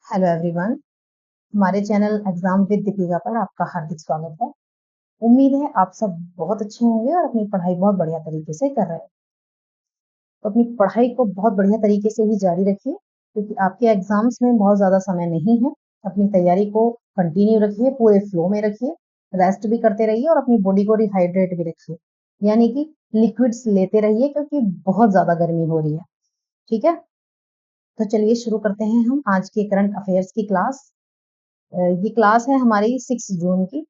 Hello everyone. हमारे channel exam with Deepika पर आपका हार्दिक स्वागत है। उम्मीद है आप सब बहुत अच्छे होंगे और अपनी पढ़ाई बहुत बढ़िया तरीके से कर रहे हैं। तो अपनी पढ़ाई को बहुत बढ़िया तरीके से ही जारी रखिए, क्योंकि आपके एग्जाम्स में बहुत ज़्यादा समय नहीं है। अपनी तैयारी को कंटिन्यू रखिए, पूरे फ्लो में रखिए, रेस्ट भी करते रहिए और अपनी बॉडी को रिहाइड्रेट भी रखिए, यानी कि लिक्विड्स लेते रहिए, क्योंकि बहुत ज़्यादा गर्मी हो रही है। ठीक है, तो चलिए शुरू करते हैं हम आज के करंट अफेयर्स की क्लास। ये क्लास है हमारी 6 जून की।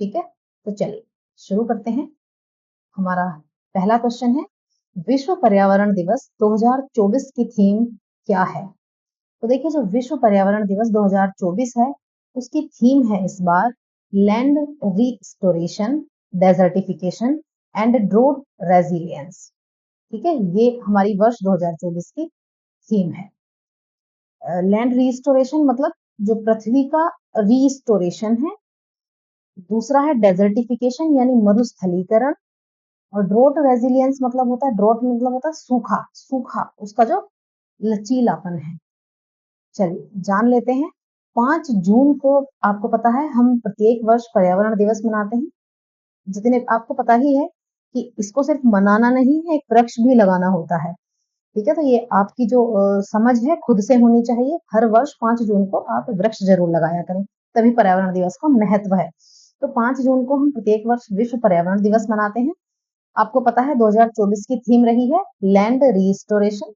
ठीक है, तो चलिए शुरू करते हैं। हमारा पहला क्वेश्चन है, विश्व पर्यावरण दिवस 2024 की थीम क्या है? तो देखिए, जो विश्व पर्यावरण दिवस 2024 है, उसकी थीम है इस बार land restoration, desertification and drought resilience. ठीक है, ये हमारी वर्ष 2024 की थीम है। लैंड रिस्टोरेशन मतलब जो पृथ्वी का रिस्टोरेशन है, दूसरा है डेजर्टिफिकेशन यानी मरुस्थलीकरण, और ड्रोट रेजिलियंस मतलब होता है, ड्रोट मतलब होता है सूखा, सूखा उसका जो लचीलापन है। चलिए जान लेते हैं। 5 जून को आपको पता है हम प्रत्येक वर्ष पर्यावरण दिवस मनाते हैं। जितने आपको पता ही है कि इसको सिर्फ मनाना नहीं है, एक वृक्ष भी लगाना होता है। ठीक है, तो ये आपकी जो समझ है खुद से होनी चाहिए। हर वर्ष 5 जून को आप वृक्ष जरूर लगाया करें, तभी पर्यावरण दिवस का महत्व है। तो 5 जून को हम प्रत्येक वर्ष विश्व पर्यावरण दिवस मनाते हैं। आपको पता है 2024 की थीम रही है land restoration,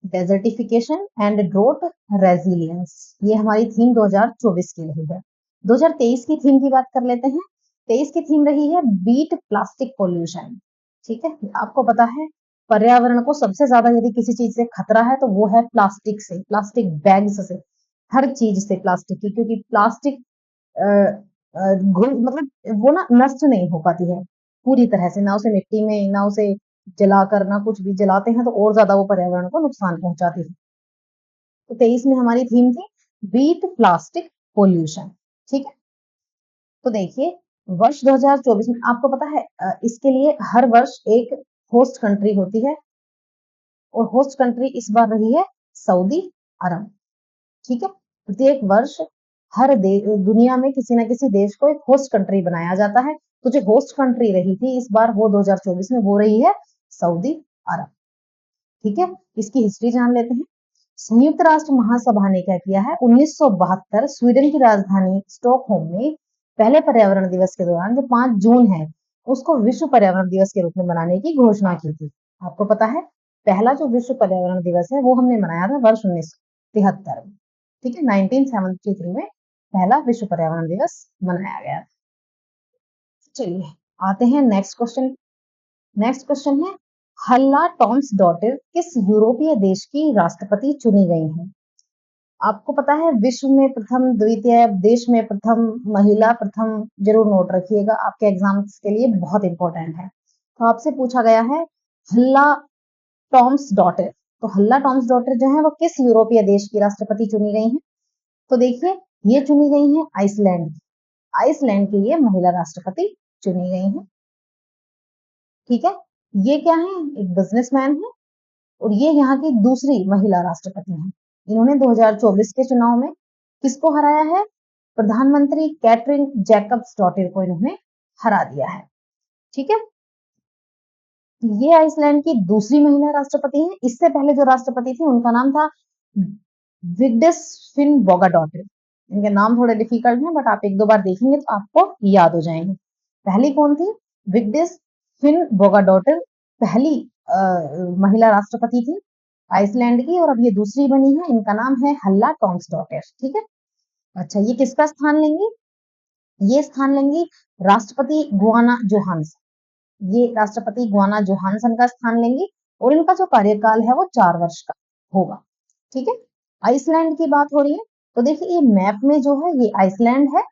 desertification and drought resilience. ये हमारी थीम 2024 की रही है। 2023 की थीम की बात कर लेते हैं। 23 की थीम रही है बीट प्लास्टिक पोल्यूशन। ठीक है, आपको पता है पर्यावरण को सबसे ज्यादा यदि किसी चीज से खतरा है तो वो है प्लास्टिक से, प्लास्टिक बैग्स से, हर चीज से प्लास्टिक की, क्योंकि प्लास्टिक मतलब वो ना नष्ट नहीं हो पाती है पूरी तरह से, ना उसे मिट्टी में, ना उसे जलाकर, ना कुछ भी जलाते हैं तो और ज्यादा वो पर्यावरण को नुकसान पहुंचाती है। तो 23 में हमारी थीम थी बीट प्लास्टिक पोल्यूशन। ठीक है, तो देखिए वर्ष 2024 में आपको पता है इसके लिए हर वर्ष एक होस्ट कंट्री होती है, और होस्ट कंट्री इस बार रही है सऊदी अरब। ठीक है, प्रत्येक वर्ष हर दुनिया में किसी न किसी देश को एक होस्ट कंट्री बनाया जाता है। तो जो होस्ट कंट्री रही थी इस बार वो 2024 में वो रही है सऊदी अरब। ठीक है, इसकी हिस्ट्री जान लेते हैं। संयुक्त राष्ट्र महासभा ने क्या किया है, 1972 स्वीडन की राजधानी स्टॉकहोम में पहले पर्यावरण दिवस के दौरान जो 5 जून है उसको विश्व पर्यावरण दिवस के रूप में मनाने की घोषणा की थी। आपको पता है पहला जो विश्व पर्यावरण दिवस है वो हमने मनाया था वर्ष 1973 में। ठीक है, 1973 में पहला विश्व पर्यावरण दिवस मनाया गया था। चलिए आते हैं नेक्स्ट क्वेश्चन। नेक्स्ट क्वेश्चन है, हल्ला टॉम्स डॉटर किस यूरोपीय देश की राष्ट्रपति चुनी गई हैं? आपको पता है विश्व में प्रथम, द्वितीय, देश में प्रथम, महिला प्रथम, जरूर नोट रखिएगा, आपके एग्जाम्स के लिए बहुत इंपॉर्टेंट है। तो आपसे पूछा गया है हल्ला टॉम्स डॉटर, तो हल्ला टॉम्स डॉटर जो है वो किस यूरोपीय देश की राष्ट्रपति चुनी गई है? तो देखिए ये चुनी गई है आइसलैंड, आइसलैंड की ये महिला राष्ट्रपति चुनी गई है। ठीक है, ये क्या है, एक बिजनेसमैन है, और ये यहाँ की दूसरी महिला राष्ट्रपति हैं। इन्होंने 2024 के चुनाव में किसको हराया है? प्रधानमंत्री कैटरीन जैकब्स डॉटर को इन्होंने हरा दिया है। ठीक है, ये आइसलैंड की दूसरी महिला राष्ट्रपति है। इससे पहले जो राष्ट्रपति थी उनका नाम था विग्डिस फिनबोगाडोटिर। इनके नाम थोड़े डिफिकल्ट हैं, बट आप एक दो बार देखेंगे तो आपको याद हो जाएंगे। पहली कौन थी? विग्डिस फिनबोगाडोटिर पहली महिला राष्ट्रपति थी आइसलैंड की, और अब ये दूसरी बनी है। इनका नाम है हल्ला टॉम्सडॉटर। ठीक है, अच्छा ये किसका स्थान लेंगी? ये स्थान लेंगी राष्ट्रपति गुआना जोहानसन। ये राष्ट्रपति गुआना जोहानसन का स्थान लेंगी, और इनका जो कार्यकाल है वो 4 वर्ष का होगा। ठीक है, आइसलैंड की बात हो रही है, तो देखिए ये मैप में जो है ये आइसलैंड है।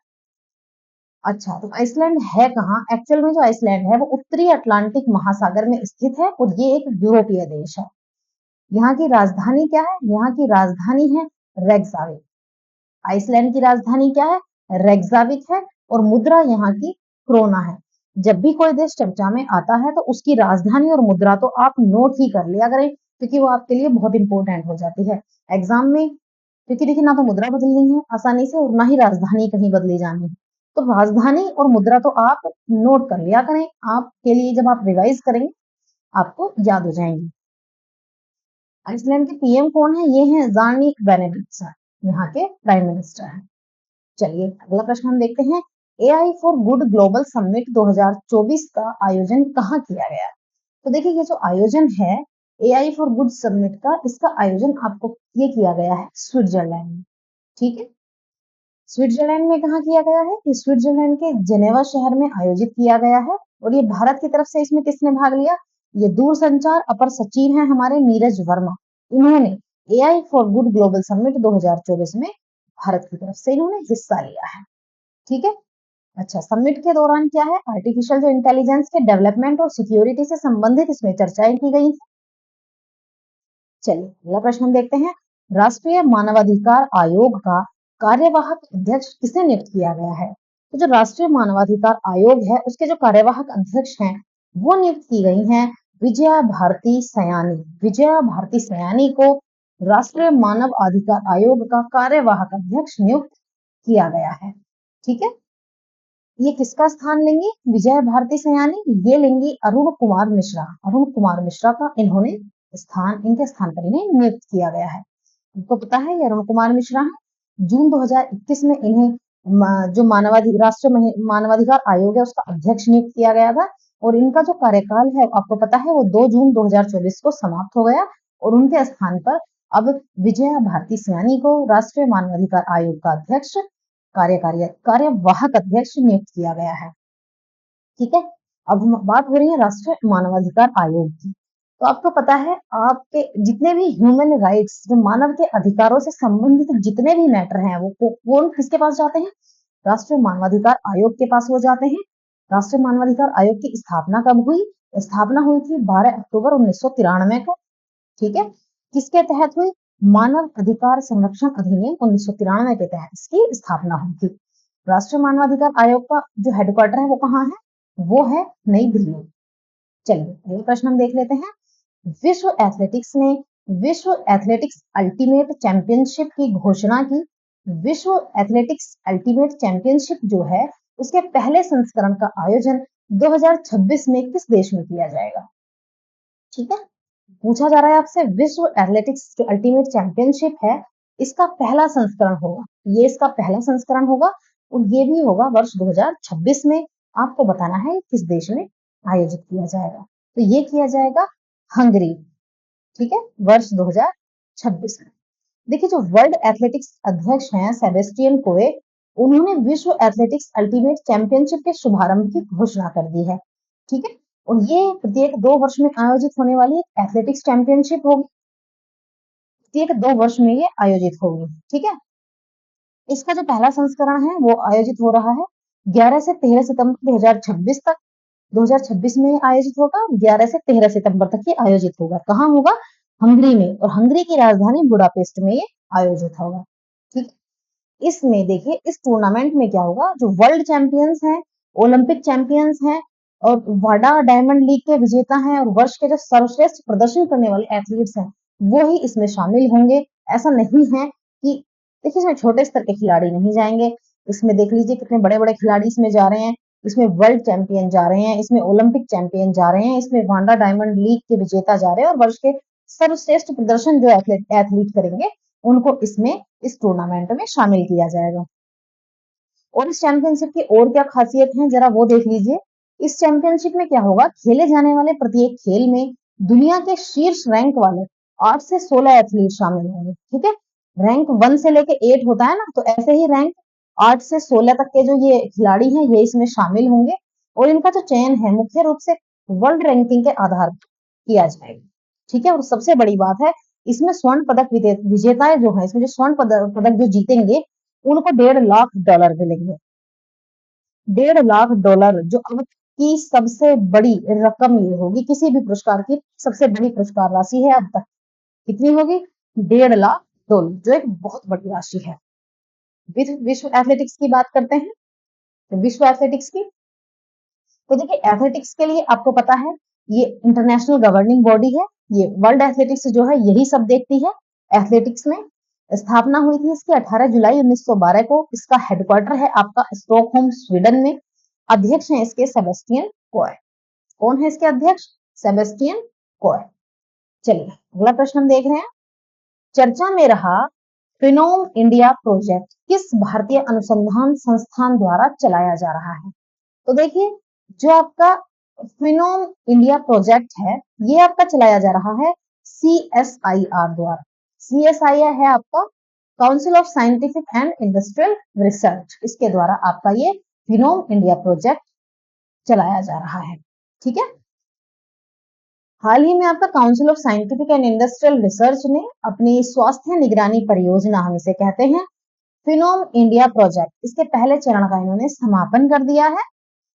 अच्छा, तो आइसलैंड है कहाँ? एक्चुअल में जो आइसलैंड है वो उत्तरी अटलांटिक महासागर में स्थित है, और ये एक यूरोपीय देश है। यहाँ की राजधानी क्या है? यहाँ की राजधानी है रेक्साविक। आइसलैंड की राजधानी क्या है? रेक्साविक है, और मुद्रा यहाँ की क्रोना है। जब भी कोई देश चर्चा में आता है तो उसकी राजधानी और मुद्रा तो आप नोट ही कर लिया करें, क्योंकि वो आपके लिए बहुत इंपॉर्टेंट हो जाती है। एग्जाम में, क्योंकि देखिए ना तो मुद्रा बदलनी है आसानी से और ना ही राजधानी कहीं बदली जानी है। तो राजधानी और मुद्रा तो आप नोट कर लिया करें, आपके लिए जब आप रिवाइज करेंगे आपको याद हो जाएंगी। आइसलैंड के पीएम कौन है? ये हैं ज़ार्निक बेनेडिक्ट, यहाँ के प्राइम मिनिस्टर हैं। चलिए अगला प्रश्न हम देखते हैं, AI for good global summit 2024 का आयोजन कहाँ किया गया? तो देखिए ये जो आयोजन है एआई फॉर गुड समिट का, इसका आयोजन आपको ये किया गया है स्विट्जरलैंड में। ठीक है, स्विट्जरलैंड में कहाँ किया गया है? कि स्विट्जरलैंड के जेनेवा शहर में आयोजित किया गया है। और ये भारत की तरफ से इसमें किसने भाग लिया? ये दूरसंचार अपर सचिव हैं हमारे नीरज वर्मा। इन्होंने AI for good global summit 2024 में भारत की तरफ से इन्होंने हिस्सा लिया है। ठीक है, अच्छा समिट के दौरान क्या है, आर्टिफिशियल जो इंटेलिजेंस के डेवलपमेंट और सिक्योरिटी से संबंधित इसमें चर्चाएं की गई थी। चलिए अगला प्रश्न हम देखते हैं, राष्ट्रीय मानवाधिकार आयोग का कार्यवाहक अध्यक्ष किसे नियुक्त किया गया है? तो जो राष्ट्रीय मानवाधिकार आयोग है उसके जो कार्यवाहक अध्यक्ष हैं वो नियुक्त की गई हैं विजया भारती सयानी। विजया भारती सयानी को राष्ट्रीय मानव अधिकार आयोग का कार्यवाहक अध्यक्ष नियुक्त किया गया है। ठीक है, ये किसका स्थान लेंगी? विजय भारती सयानी, ये लेंगी अरुण कुमार मिश्रा। अरुण कुमार मिश्रा का इन्होंने स्थान, इनके स्थान पर इन्हें नियुक्त किया गया है। आपको पता है ये अरुण कुमार मिश्रा है। जून 2021 में इन्हें जो राष्ट्रीय मानवाधिकार आयोग है उसका अध्यक्ष नियुक्त किया गया था। और इनका जो कार्यकाल है आपको पता है वो 2 जून 2024 को समाप्त हो गया। और उनके स्थान पर अब विजया भारती सयानी को राष्ट्रीय मानवाधिकार आयोग का अध्यक्ष कार्यवाहक अध्यक्ष नियुक्त किया गया है। ठीक है, अब हम बात हो रही है राष्ट्रीय मानवाधिकार आयोग की। तो आपको पता है आपके जितने भी ह्यूमन राइट्स, जो मानव के अधिकारों से संबंधित जितने भी मैटर हैं वो कौन किसके पास जाते हैं? राष्ट्रीय मानवाधिकार आयोग के पास वो जाते हैं। राष्ट्रीय मानवाधिकार आयोग की स्थापना कब हुई? स्थापना हुई थी 12 अक्टूबर 1993 को। ठीक है, किसके तहत हुई? मानव अधिकार संरक्षण अधिनियम 1993 के तहत इसकी स्थापना हुई थी। राष्ट्रीय मानवाधिकार आयोग का जो हेडक्वार्टर है वो कहाँ है? वो है नई दिल्ली। चलिए अगला प्रश्न हम देख लेते हैं, विश्व एथलेटिक्स अल्टीमेट चैंपियनशिप की घोषणा की। विश्व एथलेटिक्स अल्टीमेट चैंपियनशिप जो है उसके पहले संस्करण का आयोजन 2026 में किस देश में किया जाएगा? ठीक है, पूछा जा रहा है आपसे विश्व एथलेटिक्स जो अल्टीमेट चैंपियनशिप है इसका पहला संस्करण होगा, ये इसका पहला संस्करण होगा और ये भी होगा वर्ष 2026 में। आपको बताना है किस देश में आयोजित किया जाएगा। तो ये किया जाएगा हंगरी। ठीक है, वर्ष 2026 में। देखिए जो वर्ल्ड एथलेटिक्स अध्यक्ष हैं सेबेस्टियन कोए, उन्होंने विश्व एथलेटिक्स अल्टीमेट चैंपियनशिप के शुभारंभ की घोषणा कर दी है। ठीक है, और ये प्रत्येक 2 वर्ष में आयोजित होने वाली एक एथलेटिक्स चैंपियनशिप होगी। प्रत्येक 2 वर्ष में ये आयोजित होगी। ठीक है, इसका जो पहला संस्करण है वो आयोजित हो रहा है 11 से 13 सितंबर 2026 तक। 2026 में आयोजित होगा, 11 से 13 सितंबर तक ये आयोजित होगा। कहाँ होगा? हंगरी में, और हंगरी की राजधानी बुडापेस्ट में ये आयोजित होगा। ठीक, इसमें देखिए इस टूर्नामेंट में क्या होगा, जो वर्ल्ड चैंपियंस हैं, ओलंपिक चैंपियंस हैं और वाडा डायमंड लीग के विजेता हैं और वर्ष के जो सर्वश्रेष्ठ प्रदर्शन करने वाले एथलीट्स हैं वो ही इसमें शामिल होंगे। ऐसा नहीं है कि देखिए इसमें छोटे स्तर के खिलाड़ी नहीं जाएंगे, इसमें देख लीजिए कितने बड़े बड़े खिलाड़ी इसमें जा रहे हैं। इसमें वर्ल्ड चैंपियन जा रहे हैं, इसमें ओलंपिक चैंपियन जा रहे हैं, इसमें वाडा डायमंड लीग के विजेता जा रहे हैं और वर्ष के सर्वश्रेष्ठ प्रदर्शन जो एथलीट करेंगे उनको इसमें इस टूर्नामेंट में शामिल किया जाएगा। और इस चैंपियनशिप की और क्या खासियत है जरा वो देख लीजिए। इस चैंपियनशिप में क्या होगा, खेले जाने वाले प्रत्येक खेल में दुनिया के शीर्ष रैंक वाले 8 से 16 एथलीट शामिल होंगे। ठीक है, रैंक 1 से लेके 8 होता है ना, तो ऐसे ही रैंक 8 से 16 तक के जो ये खिलाड़ी हैं ये इसमें शामिल होंगे। और इनका जो चयन है मुख्य रूप से वर्ल्ड रैंकिंग के आधार पर किया जाएगा। ठीक है, और सबसे बड़ी बात है इसमें स्वर्ण पदक विजेताएं जो है, इसमें जो स्वर्ण पदक जो जीतेंगे उनको $1.5 लाख मिलेंगे। $1.5 लाख जो अब की सबसे बड़ी रकम ये होगी, किसी भी पुरस्कार की सबसे बड़ी पुरस्कार राशि है अब तक। कितनी होगी? $1.5 लाख, जो एक बहुत बड़ी राशि है। विश्व एथलेटिक्स की बात करते हैं, तो विश्व एथलेटिक्स की, तो देखिए एथलेटिक्स के लिए आपको पता है ये इंटरनेशनल गवर्निंग बॉडी है। ये वर्ल्ड एथलेटिक्स जो है यही सब देखती है। एथलेटिक्स में। स्थापना हुई थी इसकी 18 जुलाई 1912 को। इसका हेडक्वार्टर है आपका स्टॉकहोम, स्वीडन में। अध्यक्ष हैं इसके सेबेस्टियन कोय। कौन है इसके अध्यक्ष? सेबेस्टियन कोय। चलिए अगला प्रश्न हम देख रहे हैं। चर्चा में रहा फिनोम इंडिया प्रोजेक्ट किस भारतीय अनुसंधान संस्थान द्वारा चलाया जा रहा है? तो देखिए, जो आपका फिनोम इंडिया प्रोजेक्ट है, ये आपका चलाया जा रहा है CSIR द्वारा। CSIR है आपका council of scientific and industrial research. इसके द्वारा आपका ये फिनोम इंडिया प्रोजेक्ट चलाया जा रहा है। ठीक है। हाल ही में आपका council of scientific and industrial research ने अपनी स्वास्थ्य निगरानी परियोजना, हम इसे कहते हैं फिनोम इंडिया प्रोजेक्ट, इसके पहले चरण का इन्होंने समापन कर दिया है।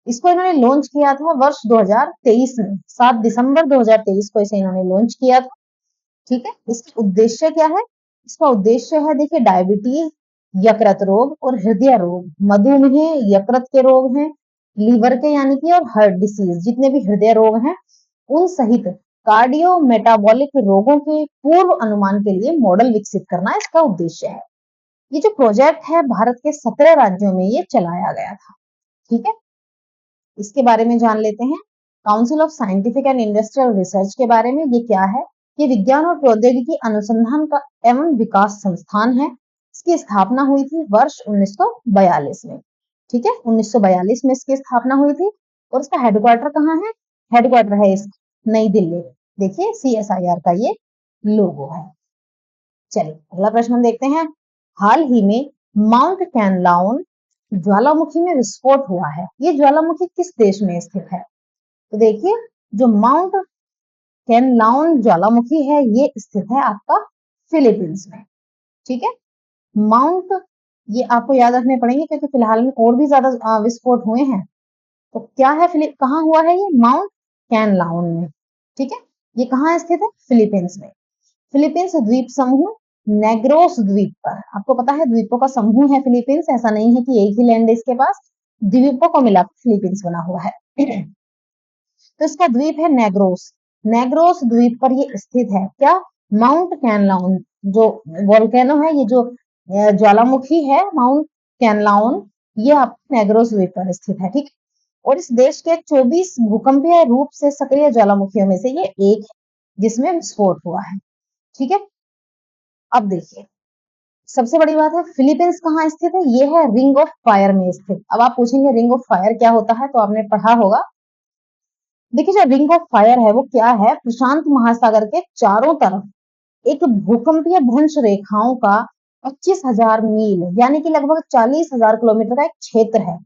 इसको इन्होंने लॉन्च किया था वर्ष 2023 में, 7 दिसंबर 2023 को इसे इन्होंने लॉन्च किया था। ठीक है। इसका उद्देश्य क्या है? इसका उद्देश्य है, देखिए, डायबिटीज, यकृत रोग और हृदय रोग, मधुमेह, यकृत के रोग हैं, लीवर के यानी कि, और हार्ट डिसीज, जितने भी हृदय रोग हैं उन सहित कार्डियो मेटाबॉलिक रोगों के पूर्व अनुमान के लिए मॉडल विकसित करना इसका उद्देश्य है। ये जो प्रोजेक्ट है भारत के 17 राज्यों में ये चलाया गया था। ठीक है। इसके बारे में जान लेते हैं। Council of scientific and industrial research के बारे में। ये क्या है? ये विज्ञान और प्रौद्योगिकी अनुसंधान का एवं विकास संस्थान है। इसकी स्थापना हुई थी वर्ष 1942 में। ठीक है, 1942 में इसकी स्थापना हुई थी। और इसका हेडक्वार्टर कहाँ है? हेडक्वार्टर है इस नई दिल्ली। देखिए CSIR का ये लोगो है। चलिए अगला प्रश्न हम देखते हैं। हाल ही में माउंट कैनलाउन ज्वालामुखी में विस्फोट हुआ है। ये ज्वालामुखी किस देश में स्थित है? तो देखिए, जो माउंट कैनलाउन ज्वालामुखी है ये स्थित है आपका फिलीपींस में। ठीक है। माउंट, ये आपको याद रखने पड़ेंगे क्योंकि फिलहाल में और भी ज्यादा विस्फोट हुए हैं। तो क्या है, कहाँ हुआ है ये? माउंट कैनलाउन में। ठीक है। ये कहाँ स्थित है? फिलीपींस में। फिलीपींस द्वीप समूह नेग्रोस द्वीप पर। आपको पता है द्वीपों का समूह है फिलीपींस, ऐसा नहीं है कि एक ही लैंड है इसके पास, द्वीपों को मिलाकर फिलीपींस बना हुआ है। तो इसका द्वीप है नेग्रोस। नेग्रोस द्वीप पर ये स्थित है। क्या? माउंट कैनलाउन जो वोल्केनो है, ये जो ज्वालामुखी है माउंट कैनलाउन, ये आप नेग्रोस द्वीप पर स्थित है। ठीक। और इस देश के 24 भूकंपीय रूप से सक्रिय ज्वालामुखियों में से ये एक है जिसमें विस्फोट हुआ है। ठीक है। अब देखिए, सबसे बड़ी बात है, फिलीपींस कहाँ स्थित है? ये है रिंग ऑफ फायर में स्थित। अब आप पूछेंगे रिंग ऑफ फायर क्या होता है, तो आपने पढ़ा होगा। देखिए, जो रिंग ऑफ फायर है वो क्या है? प्रशांत महासागर के चारों तरफ एक भूकंपीय भ्रंश रेखाओं का 25,000 मील यानी कि लगभग 40,000 किलोमीटर का एक क्षेत्र है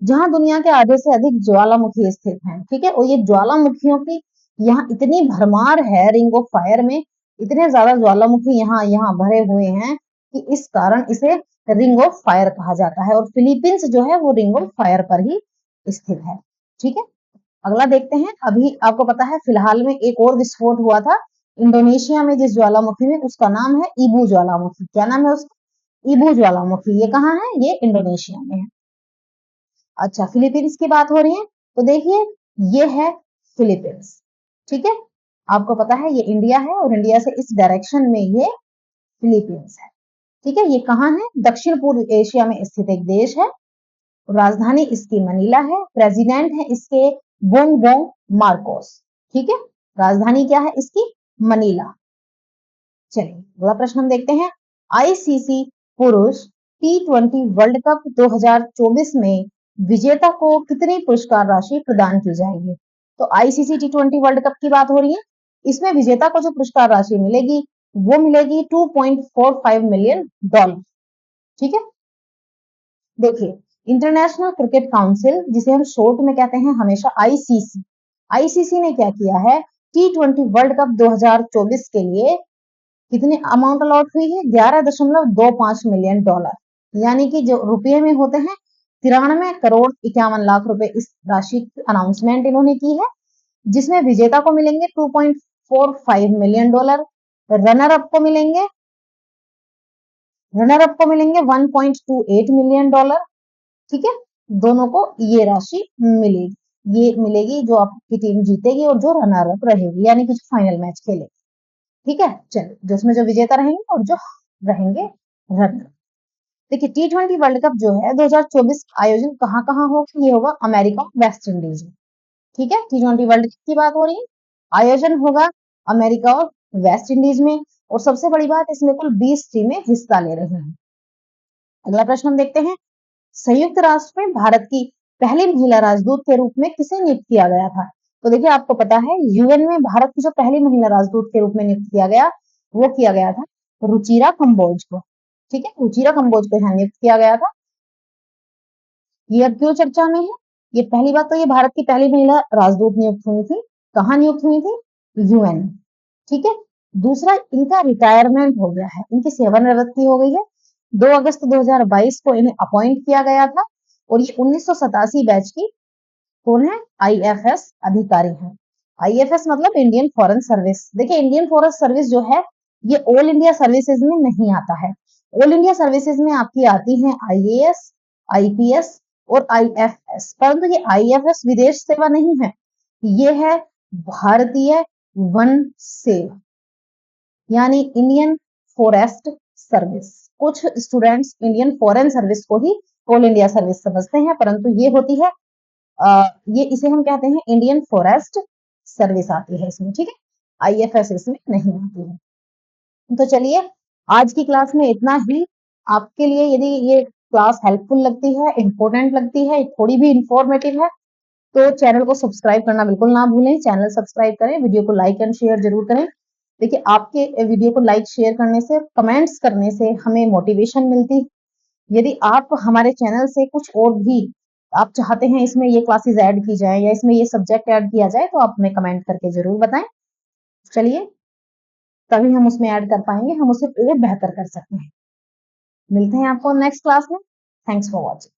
जहां दुनिया के आधे से अधिक ज्वालामुखी स्थित हैं। ठीक है। और ये ज्वालामुखियों की यहाँ इतनी भरमार है रिंग ऑफ फायर में, इतने ज्यादा ज्वालामुखी यहाँ यहाँ भरे हुए हैं कि इस कारण इसे रिंग ऑफ फायर कहा जाता है। और फिलीपींस जो है वो रिंग ऑफ फायर पर ही स्थित है। ठीक है। अगला देखते हैं। अभी आपको पता है फिलहाल में एक और विस्फोट हुआ था इंडोनेशिया में जिस ज्वालामुखी में, उसका नाम है ईबू ज्वालामुखी। क्या नाम है उसका? ईबू ज्वालामुखी। ये कहाँ है? ये इंडोनेशिया में है। अच्छा, फिलीपींस की बात हो रही है तो देखिए, ये है फिलीपींस। ठीक है। आपको पता है ये इंडिया है और इंडिया से इस डायरेक्शन में ये फिलीपींस है। ठीक है। ये कहाँ है? दक्षिण पूर्व एशिया में स्थित एक देश है। राजधानी इसकी मनीला है। प्रेसिडेंट है इसके बोंगबोंग मार्कोस। ठीक है। राजधानी क्या है इसकी? मनीला। चलिए अगला प्रश्न हम देखते हैं। आईसीसी पुरुष T20 वर्ल्ड कप 2024 में विजेता को कितनी पुरस्कार राशि प्रदान की जाएगी? तो आईसीसी T20 वर्ल्ड कप की बात हो रही है। इसमें विजेता को जो पुरस्कार राशि मिलेगी वो मिलेगी $2.45 मिलियन। ठीक है। देखिए, इंटरनेशनल क्रिकेट काउंसिल, जिसे हम शॉर्ट में कहते हैं हमेशा आईसीसी, आईसीसी ने क्या किया है? T20 वर्ल्ड कप 2024 के लिए कितने अमाउंट अलॉट हुई है? $11.25 मिलियन, यानी कि जो रुपये में होते हैं 93 करोड़ 51 लाख रुपए। इस राशि की अनाउंसमेंट इन्होंने की है, जिसमें विजेता को मिलेंगे $2.45 मिलियन, रनर अप को मिलेंगे 1.28 मिलियन डॉलर। ठीक है। दोनों को ये राशि मिलेगी, ये मिलेगी जो आपकी टीम जीतेगी और जो रनर अप रहेगी, यानी कि जो फाइनल मैच खेलेगी। ठीक है, चलिए जिसमें जो विजेता रहेंगे और जो रहेंगे रनर। देखिए T20 वर्ल्ड कप जो है 2024 आयोजन कहाँ कहाँ होगा, ये होगा अमेरिका वेस्ट इंडीज में। ठीक है, T20 वर्ल्ड कप की बात हो रही है, आयोजन होगा अमेरिका और वेस्ट इंडीज में, और सबसे बड़ी बात इसमें कुल 20 टीमें हिस्सा ले रही हैं। अगला प्रश्न हम देखते हैं, संयुक्त राष्ट्र में भारत की पहली महिला राजदूत के रूप में किसे नियुक्त किया गया था? तो देखिए आपको पता है यूएन में भारत की जो पहली महिला राजदूत के रूप में नियुक्त किया गया, वो किया गया था रुचिरा कंबोज को। ठीक है, रुचिरा कंबोज को यहाँ नियुक्त किया गया था। ये अब क्यों चर्चा में है? ये पहली बात तो ये भारत की पहली महिला राजदूत नियुक्त हुई थी। कहाँ नियुक्त हुई थी? यूएन। ठीक है, दूसरा इनका रिटायरमेंट हो गया है, इनकी सेवानिवृत्ति हो गई है। 2 अगस्त 2022 को इन्हें अपॉइंट किया गया था, और ये 1987 बैच की कौन है? आईएफएस अधिकारी है। आईएफएस मतलब इंडियन फॉरेन सर्विस। देखिए इंडियन फॉरेन सर्विस जो है ये ऑल इंडिया सर्विसेज में नहीं आता है। ऑल इंडिया सर्विसेज में आपकी आती है आईएएस, आईपीएस और आईएफएस, परंतु ये आईएफएस विदेश सेवा नहीं है, ये है भारतीय वन सेवा, यानी इंडियन फॉरेस्ट सर्विस। कुछ स्टूडेंट्स इंडियन फॉरेन सर्विस को ही ऑल इंडिया सर्विस समझते हैं, परंतु ये होती है ये इसे हम कहते हैं इंडियन फॉरेस्ट सर्विस आती है इसमें। ठीक है, आईएफएस इसमें नहीं आती है। तो चलिए आज की क्लास में इतना ही। आपके लिए यदि ये क्लास हेल्पफुल लगती है, इंपॉर्टेंट लगती है, थोड़ी भी इंफॉर्मेटिव है, तो चैनल को सब्सक्राइब करना बिल्कुल ना भूलें। चैनल सब्सक्राइब करें, वीडियो को लाइक एंड शेयर जरूर करें। देखिए आपके वीडियो को लाइक शेयर करने से, कमेंट्स करने से हमें मोटिवेशन मिलती। यदि आप हमारे चैनल से कुछ और भी आप चाहते हैं इसमें ये क्लासेस ऐड की जाए या इसमें ये सब्जेक्ट ऐड किया जाए, तो आप हमें कमेंट करके जरूर बताएं। चलिए तभी हम उसमें ऐड कर पाएंगे, हम उसे और बेहतर कर सकते हैं। मिलते हैं आपको नेक्स्ट क्लास में। Thanks for watching.